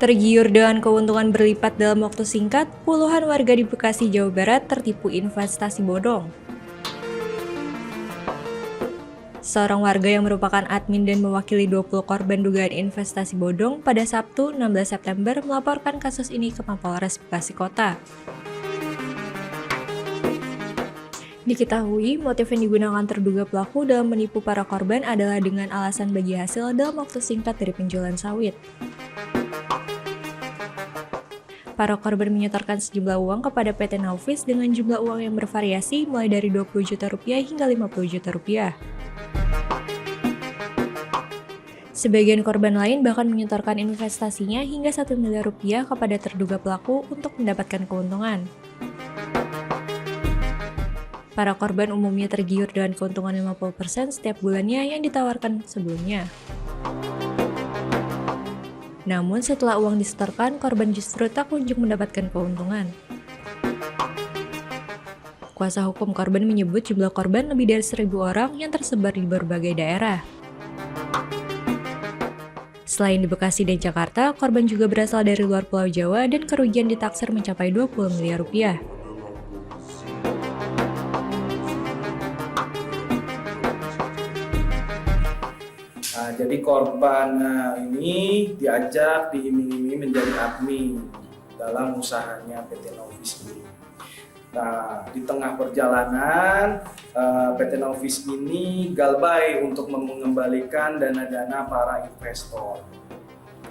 Tergiur dengan keuntungan berlipat dalam waktu singkat, puluhan warga di Bekasi, Jawa Barat tertipu investasi bodong. Seorang warga yang merupakan admin dan mewakili 20 korban dugaan investasi bodong pada Sabtu 16 September melaporkan kasus ini ke Mapolres Bekasi Kota. Diketahui, motif yang digunakan terduga pelaku dalam menipu para korban adalah dengan alasan bagi hasil dalam waktu singkat dari penjualan sawit. Para korban menyetorkan sejumlah uang kepada PT Naufis dengan jumlah uang yang bervariasi mulai dari Rp20 juta hingga Rp50 juta. Sebagian korban lain bahkan menyetorkan investasinya hingga Rp1 miliar kepada terduga pelaku untuk mendapatkan keuntungan. Para korban umumnya tergiur dengan keuntungan 50% setiap bulannya yang ditawarkan sebelumnya. Namun setelah uang disetorkan, korban justru tak kunjung mendapatkan keuntungan. Kuasa hukum korban menyebut jumlah korban lebih dari 1.000 orang yang tersebar di berbagai daerah. Selain di Bekasi dan Jakarta, korban juga berasal dari luar Pulau Jawa dan kerugian ditaksir mencapai Rp20 miliar. Jadi korban ini diajak diiming-iming menjadi admin dalam usahanya PT Naufis ini. Nah, di tengah perjalanan PT Naufis ini galbay untuk mengembalikan dana-dana para investor.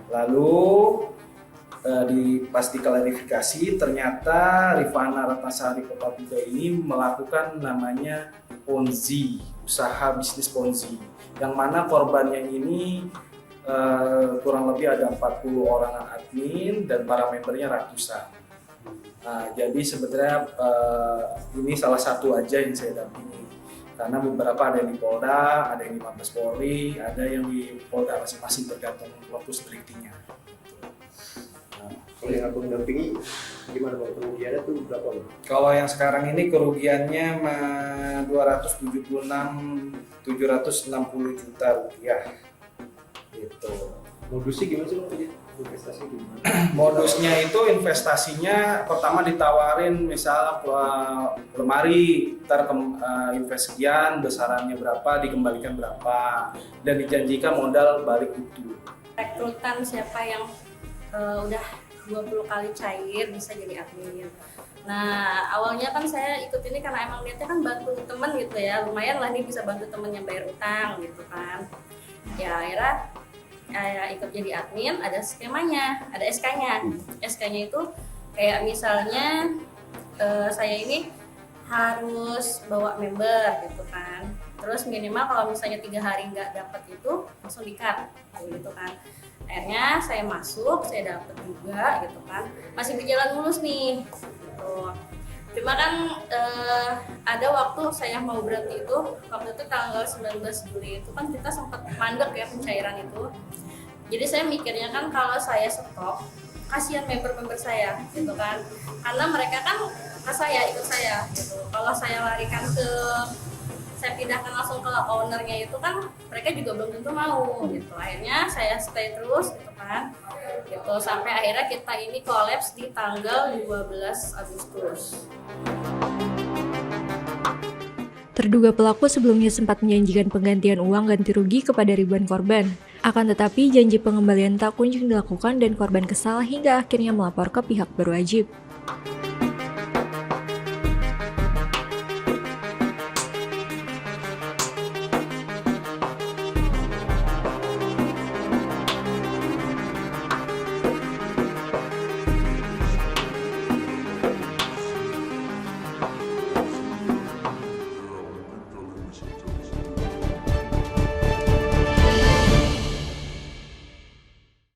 Lalu pas diklarifikasi ternyata Rifana Ratnasari Kota ini melakukan namanya Ponzi, usaha bisnis Ponzi, yang mana korbannya ini kurang lebih ada 40 orang admin dan para membernya ratusan. Nah, jadi sebenarnya ini salah satu aja yang saya dampingi, karena beberapa ada yang di Polda, ada yang di Mabes Polri, ada yang di Polda masing-masing tergantung fokus deliktinya. Kalau yang abang dampingi gimana bang, kerugiannya tuh berapa bang? Kalau yang sekarang ini kerugiannya 276.760 juta rupiah. Gitu. Modusnya gimana sih bang tadi? Investasi gimana? Modusnya itu investasinya pertama ditawarin misal lemari, ntar invest sekian, besarannya berapa, dikembalikan berapa, dan dijanjikan modal balik itu. Rekrutan siapa yang udah 20 kali cair bisa jadi admin. Nah, awalnya kan saya ikut ini karena emang niatnya kan bantu temen gitu ya, lumayan lah nih bisa bantu temen yang bayar utang gitu kan. Ya akhirnya ikut jadi admin, ada skemanya, ada SK-nya. SK-nya itu kayak misalnya saya ini harus bawa member gitu kan. Terus minimal kalau misalnya 3 hari nggak dapat itu langsung di-cut gitu kan. Akhirnya saya masuk, saya dapet juga gitu kan, masih berjalan mulus nih gitu. Cuma kan ada waktu saya mau berhenti itu, waktu itu tanggal 19 Juli itu kan kita sempat mandek ya pencairan itu. Jadi saya mikirnya kan kalau saya stop, kasihan member-member saya gitu kan, karena mereka kan ikut saya gitu. Kalau saya larikan saya pindahkan langsung ke ownernya itu kan mereka juga belum tentu mau gitu. Akhirnya saya stay terus gitu kan gitu sampai akhirnya kita ini kolaps di tanggal 12 Agustus. Terduga pelaku sebelumnya sempat menjanjikan penggantian uang ganti rugi kepada ribuan korban. Akan tetapi janji pengembalian tak kunjung dilakukan dan korban kesal hingga akhirnya melapor ke pihak berwajib.